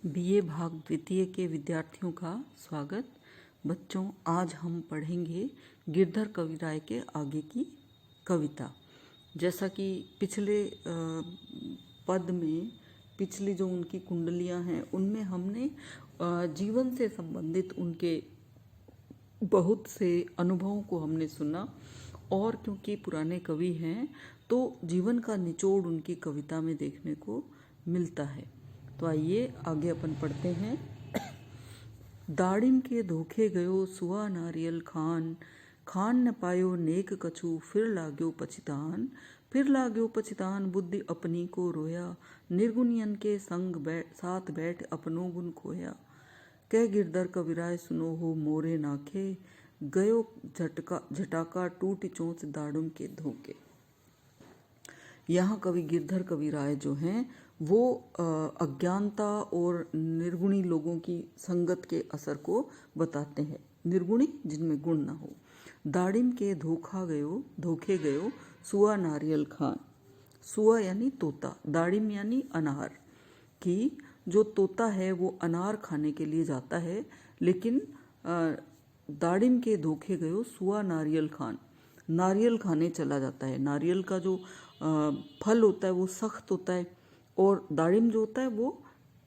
BA भाग द्वितीय के विद्यार्थियों का स्वागत। बच्चों, आज हम पढ़ेंगे गिरधर कविराय के आगे की कविता। जैसा कि पिछले पद में पिछली जो उनकी कुंडलियां हैं उनमें हमने जीवन से संबंधित उनके बहुत से अनुभवों को हमने सुना, और क्योंकि पुराने कवि हैं तो जीवन का निचोड़ उनकी कविता में देखने को मिलता है। तो आइए आगे अपन पढ़ते हैं। दाड़िम के धोखे गयो सुआ नारियल खान, खान न पायो नेक कछु फिर लाग्यो पछितान, फिर लाग्यो पछितान बुद्धि अपनी को रोया, निर्गुणियन के संग साथ बैठ अपनो गुण खोया। कह गिरधर कविराय सुनो हो मोरे नाखे, गयो झटाका टूट चोंच दाड़ुम के धोखे। यहाँ कवि गिरधर कविराय जो हैं वो अज्ञानता और निर्गुणी लोगों की संगत के असर को बताते हैं। निर्गुणी जिनमें गुण न हो। दाड़िम के धोखे गयो सुआ नारियल खान। सुआ यानी तोता, दाड़िम यानी अनार। कि जो तोता है वो अनार खाने के लिए जाता है, लेकिन दाड़िम के धोखे गयो सुआ नारियल खान, नारियल खाने चला जाता है। नारियल का जो फल होता है वो सख्त होता है और दाड़िम जो होता है वो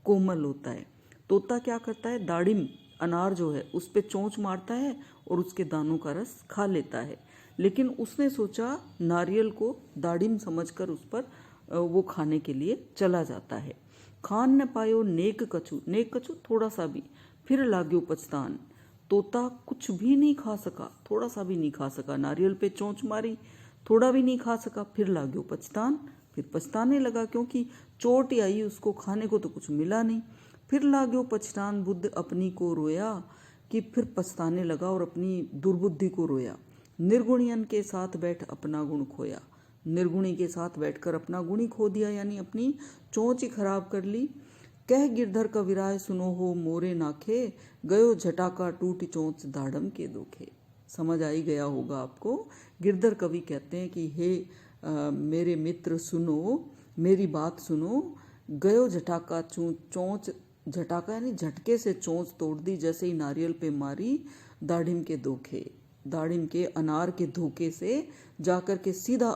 कोमल होता है। तोता क्या करता है, दाड़िम अनार जो है उस पे चोंच मारता है और उसके दानों का रस खा लेता है, लेकिन उसने सोचा नारियल को दाड़िम समझकर उस पर वो खाने के लिए चला जाता है। खान न पायो नेक कछु, नेक कछु थोड़ा सा भी, फिर लाग्यो पछतान। तोता कुछ भी नहीं खा सका, थोड़ा सा भी नहीं खा सका। नारियल पे चोंच मारी, थोड़ा भी नहीं खा सका, फिर लाग्यो पछतान, फिर पछताने लगा क्योंकि चोट आई, उसको खाने को तो कुछ मिला नहीं। फिर लाग्यो पछतान बुद्ध अपनी को रोया, कि फिर पछताने लगा और अपनी दुर्बुद्धि को रोया। निर्गुणियन के साथ बैठ अपना गुण खोया, निर्गुणी के साथ बैठकर अपना गुण ही खो दिया, यानी अपनी चोंच ही खराब कर ली। कह गिरधर कविराय सुनो हो मोरे नाखे, गयो झटाका टूट चोंच दाड़म के धोखे। समझ आई गया होगा आपको। गिरधर कवि कहते हैं कि हे मेरे मित्र सुनो, मेरी बात सुनो। गयो झटाका चोंच, झटाका यानी झटके से चोंच तोड़ दी, जैसे ही नारियल पे मारी दाड़िम के धोखे, दाड़िम के अनार के धोखे से जाकर के सीधा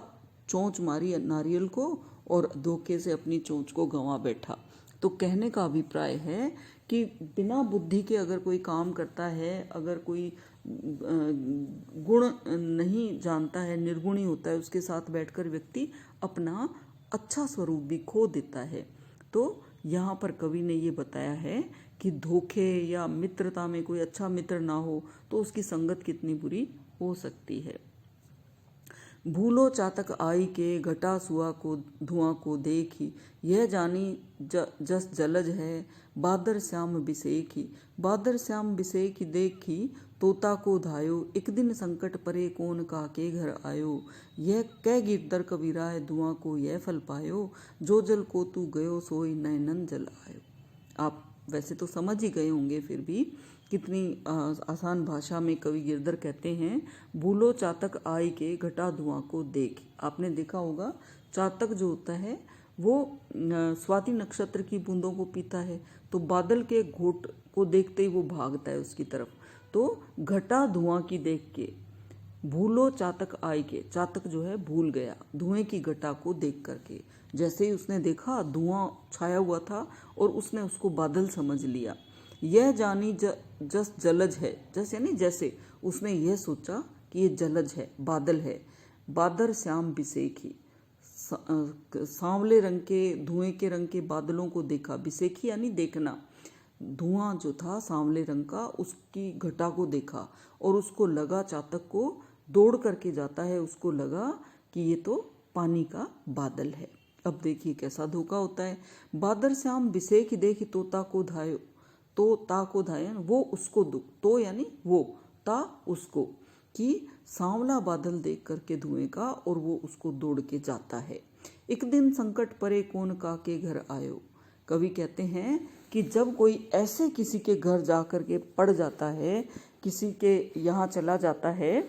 चोंच मारी नारियल को और धोखे से अपनी चोंच को गंवा बैठा। तो कहने का अभिप्राय है कि बिना बुद्धि के अगर कोई काम करता है, अगर कोई गुण नहीं जानता है, निर्गुणी होता है, उसके साथ बैठकर व्यक्ति अपना अच्छा स्वरूप भी खो देता है। तो यहाँ पर कवि ने ये बताया है कि धोखे या मित्रता में कोई अच्छा मित्र ना हो तो उसकी संगत कितनी बुरी हो सकती है। भूलो चातक आई के घटा सुआ को धुआं को देखी, यह जानी जस जलज है बादर श्याम बिसेखी, बादर श्याम बिसेखी देखी तोता को धायो, एक दिन संकट परे कौन काके घर आयो, यह कह गिरधर कविराय धुआं को यह फल पायो, जो जल को तू गयो सोई नैनन जल आयो। आप वैसे तो समझ ही गए होंगे, फिर भी कितनी आसान भाषा में कवि गिरधर कहते हैं, भूलो चातक आई के घटा धुआं को देख। आपने देखा होगा चातक जो होता है वो स्वाति नक्षत्र की बूंदों को पीता है, तो बादल के घोट को देखते ही वो भागता है उसकी तरफ। तो घटा धुआं की देख के, भूलो चातक आई के, चातक जो है भूल गया धुएं की घटा को देख करके। जैसे ही उसने देखा धुआं छाया हुआ था और उसने उसको बादल समझ लिया। यह जानी जस जलज है, जस यानी जैसे उसने यह सोचा कि ये जलज है, बादल है। बादर श्याम बिसेखी, सांवले रंग के धुएं के रंग के बादलों को देखा। बिसेखी यानी देखना। धुआं जो था सांवले रंग का, उसकी घटा को देखा और उसको लगा, चातक को दौड़ करके जाता है, उसको लगा कि ये तो पानी का बादल है। अब देखिए कैसा धोखा होता है। बादर श्याम बिसेखी देखी तोता को धायो, तो ता को धायन वो उसको दुख, तो यानी वो, ता उसको, कि सांवला बादल देख करके धुएं का और वो उसको दौड़ के जाता है। एक दिन संकट परे कौन काके घर आयो। कवि कहते हैं कि जब कोई ऐसे किसी के घर जा कर के पड़ जाता है, किसी के यहाँ चला जाता है,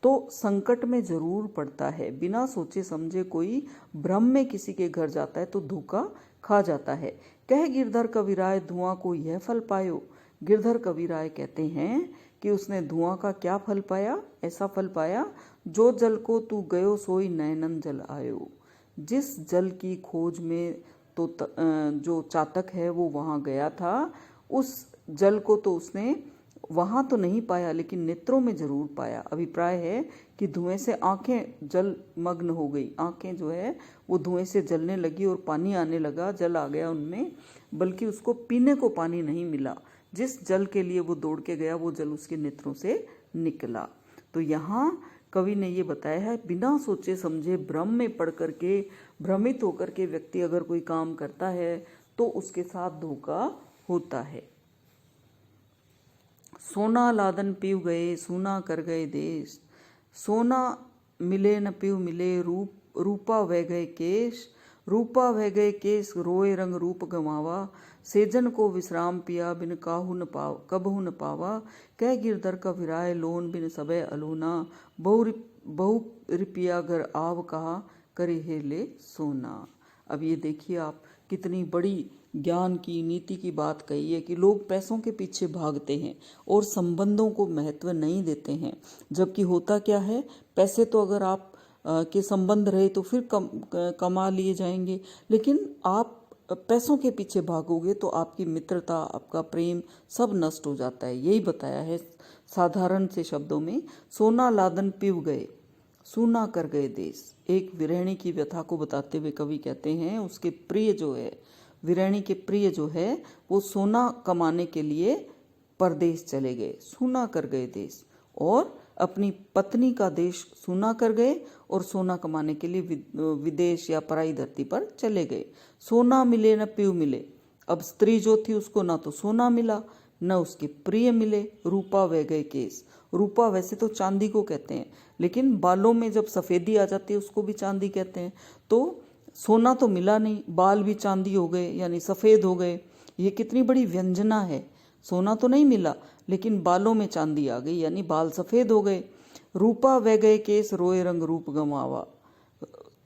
तो संकट में जरूर पड़ता है। बिना सोचे समझे कोई भ्रम में किसी के घर जाता है तो धोखा खा जाता है। कह गिरधर कविराय धुआं को यह फल पायो। गिरधर कविराय कहते हैं कि उसने धुआं का क्या फल पाया, ऐसा फल पाया, जो जल को तू गयो सोई नैनन जल आयो। जिस जल की खोज में तो जो चातक है वो वहाँ गया था, उस जल को तो उसने वहाँ तो नहीं पाया लेकिन नेत्रों में जरूर पाया। अभिप्राय है कि धुएं से आंखें जलमग्न हो गई, आंखें जो है वो धुएं से जलने लगी और पानी आने लगा, जल आ गया उनमें, बल्कि उसको पीने को पानी नहीं मिला। जिस जल के लिए वो दौड़ के गया वो जल उसके नेत्रों से निकला। तो यहाँ कवि ने ये बताया है, बिना सोचे समझे भ्रम में पड़ करके, भ्रमित होकर के व्यक्ति अगर कोई काम करता है तो उसके साथ धोखा होता है। सोना लादन पीव गए सूना कर गए देश। सोना मिले न पीव मिले रूपा वह गए केश। रूपा वह गए केश रोए रंग रूप गंवावा। सेजन को विश्राम पिया बिन काहू न पाव कबहू न पावा। कह गिरधर कविराय लोन बिन सबे अलोना। बहु रिपिया घर आव कहा करे हे ले सोना। अब ये देखिए आप, कितनी बड़ी ज्ञान की, नीति की बात कही है कि लोग पैसों के पीछे भागते हैं और संबंधों को महत्व नहीं देते हैं। जबकि होता क्या है, पैसे तो अगर आप के संबंध रहे तो फिर कमा लिए जाएंगे, लेकिन आप पैसों के पीछे भागोगे तो आपकी मित्रता, आपका प्रेम सब नष्ट हो जाता है। यही बताया है साधारण से शब्दों में। सोना लादन पिव गए सूना कर गए देश। एक विरहणी की व्यथा को बताते हुए कवि कहते हैं, उसके प्रिय जो है, विरहणी के प्रिय जो है, वो सोना कमाने के लिए परदेश चले गए, सूना कर गए देश, और अपनी पत्नी का देश सूना कर गए और सोना कमाने के लिए विदेश या पराई धरती पर चले गए। सोना मिले न पीव मिले। अब स्त्री जो थी उसको ना तो सोना मिला न उसके प्रिय मिले। रूपा वह गए केस। रूपा वैसे तो चांदी को कहते हैं, लेकिन बालों में जब सफ़ेदी आ जाती है उसको भी चांदी कहते हैं। तो सोना तो मिला नहीं, बाल भी चांदी हो गए यानी सफ़ेद हो गए। ये कितनी बड़ी व्यंजना है। सोना तो नहीं मिला लेकिन बालों में चांदी आ गई यानी बाल सफ़ेद हो गए। रूपा वह गए केस रोए रंग रूप गंवावा।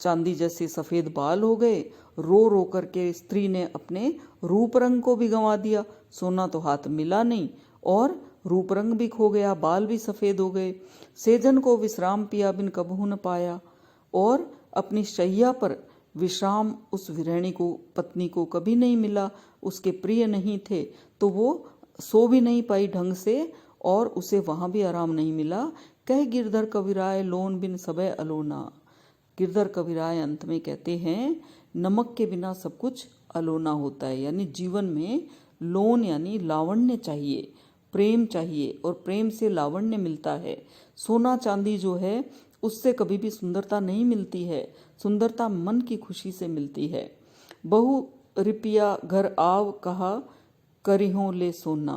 चांदी जैसे सफ़ेद बाल हो गए, रो रो करके स्त्री ने अपने रूप रंग को भी गंवा दिया। सोना तो हाथ मिला नहीं और रूप रंग भी खो गया, बाल भी सफ़ेद हो गए। सेजन को विश्राम पिया बिन कबहू न पाया। और अपनी शैया पर विश्राम उस विरहणी को, पत्नी को कभी नहीं मिला। उसके प्रिय नहीं थे तो वो सो भी नहीं पाई ढंग से और उसे वहाँ भी आराम नहीं मिला। कह गिरधर कविराय लोन बिन सबे अलोना। गिरधर कविराय अंत में कहते हैं, नमक के बिना सब कुछ अलोना होता है, यानी जीवन में लोन यानी लावण्य चाहिए, प्रेम चाहिए, और प्रेम से लावण्य मिलता है। सोना चांदी जो है उससे कभी भी सुंदरता नहीं मिलती है, सुंदरता मन की खुशी से मिलती है। बहु रिपिया घर आव कहा करिहों ले सोना।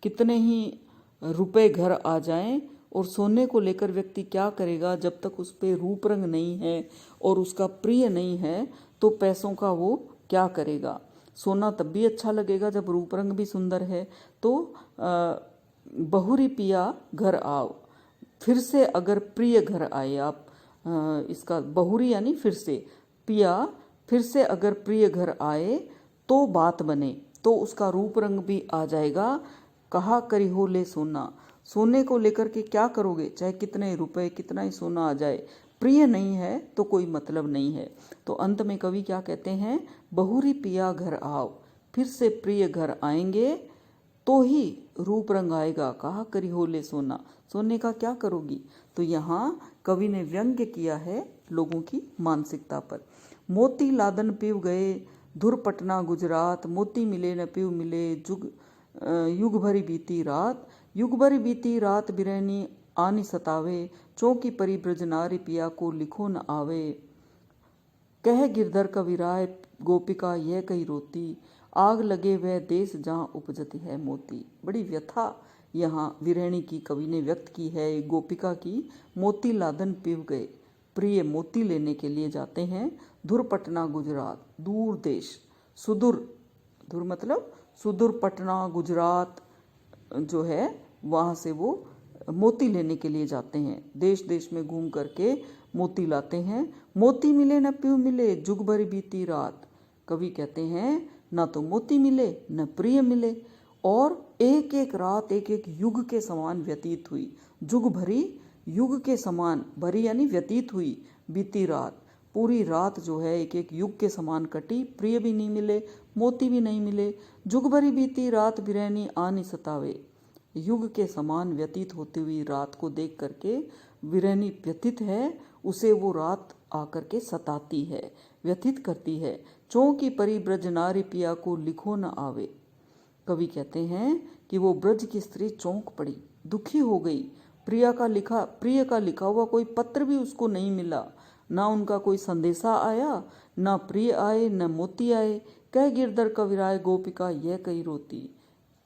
कितने ही रुपए घर आ जाएं और सोने को लेकर व्यक्ति क्या करेगा, जब तक उस पर रूप रंग नहीं है और उसका प्रिय नहीं है तो पैसों का वो क्या करेगा। सोना तब भी अच्छा लगेगा जब रूप रंग भी सुंदर है। तो बहुरी पिया घर आओ, फिर से अगर प्रिय घर आए, आप इसका बहुरी यानी फिर से, पिया फिर से अगर प्रिय घर आए तो बात बने, तो उसका रूप रंग भी आ जाएगा। कहा करी हो ले सोना। सोने को लेकर के क्या करोगे, चाहे कितने रुपए कितना ही सोना आ जाए, प्रिय नहीं है तो कोई मतलब नहीं है। तो अंत में कवि क्या कहते हैं, बहुरी पिया घर आओ, फिर से प्रिय घर आएंगे तो ही रूप रंग आएगा। कहा करी हो ले सोना, सोने का क्या करोगी। तो यहाँ कवि ने व्यंग्य किया है लोगों की मानसिकता पर। मोती लादन पीव गए धुर पटना गुजरात। मोती मिले न पीव मिले युग भरी बीती रात। युग भरी बीती रात बिरहनी आनी सतावे। चौकी परी ब्रज नारी पिया को लिखो न आवे। कह गिरधर कविराय गोपिका यह कही रोती। आग लगे वह देश जहाँ उपजती है मोती। बड़ी व्यथा यहाँ विरहणी की कवि ने व्यक्त की है। गोपिका की मोती लादन पीव गए, प्रिय मोती लेने के लिए जाते हैं धुर पटना गुजरात, दूर देश, सुदूर, दूर मतलब सुदूर पटना गुजरात जो है वहाँ से वो मोती लेने के लिए जाते हैं। देश देश में घूम करके मोती लाते हैं। मोती मिले न पीव मिले जुग भरी बीती रात। कवि कहते हैं ना तो मोती मिले न प्रिय मिले। और एक एक रात एक एक युग के समान व्यतीत हुई। जुग भरी युग के समान, भरी यानी व्यतीत हुई, बीती रात। पूरी रात जो है एक एक युग के समान कटी, प्रिय भी नहीं मिले, मोती भी नहीं मिले। जुग भरी बीती रात बिरहनी आनी सतावे। युग के समान व्यतीत होती हुई रात को देख करके विरहनी व्यथित है, उसे वो रात आकर के सताती है, व्यथित करती है। चौंकी परी ब्रज नारी पिया को लिखो न आवे। कवि कहते हैं कि वो ब्रज की स्त्री चौंक पड़ी, दुखी हो गई। प्रिय का लिखा हुआ कोई पत्र भी उसको नहीं मिला, ना उनका कोई संदेशा आया, ना प्रिय आए न मोती आए। कह गिरधर कविराय गोपिका यह कही रोती।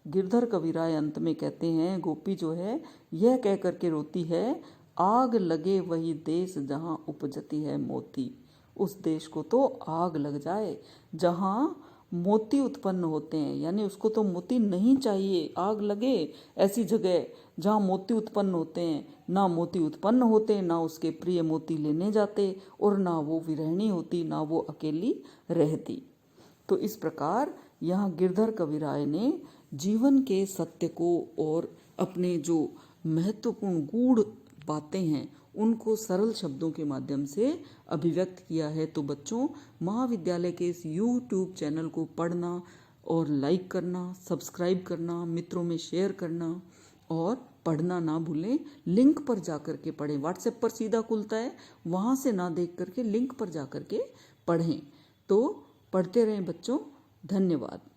गिरधर कविराय अंत में कहते हैं, गोपी जो है यह कह करके रोती है, आग लगे वही देश जहाँ उपजती है मोती। उस देश को तो आग लग जाए जहाँ मोती उत्पन्न होते हैं, यानी उसको तो मोती नहीं चाहिए, आग लगे ऐसी जगह जहाँ मोती उत्पन्न होते हैं। ना मोती उत्पन्न होते, ना उसके प्रिय मोती लेने जाते, और ना वो विरहणी होती, ना वो अकेली रहती। तो इस प्रकार यहाँ गिरधर कविराय ने जीवन के सत्य को और अपने जो महत्वपूर्ण गूढ़ बातें हैं उनको सरल शब्दों के माध्यम से अभिव्यक्त किया है। तो बच्चों, महाविद्यालय के इस YouTube चैनल को पढ़ना और लाइक करना, सब्सक्राइब करना, मित्रों में शेयर करना और पढ़ना ना भूलें। लिंक पर जाकर के पढ़ें, व्हाट्सएप पर सीधा खुलता है, वहाँ से ना देख करके लिंक पर जाकर के पढ़ें। तो पढ़ते रहें बच्चों। धन्यवाद।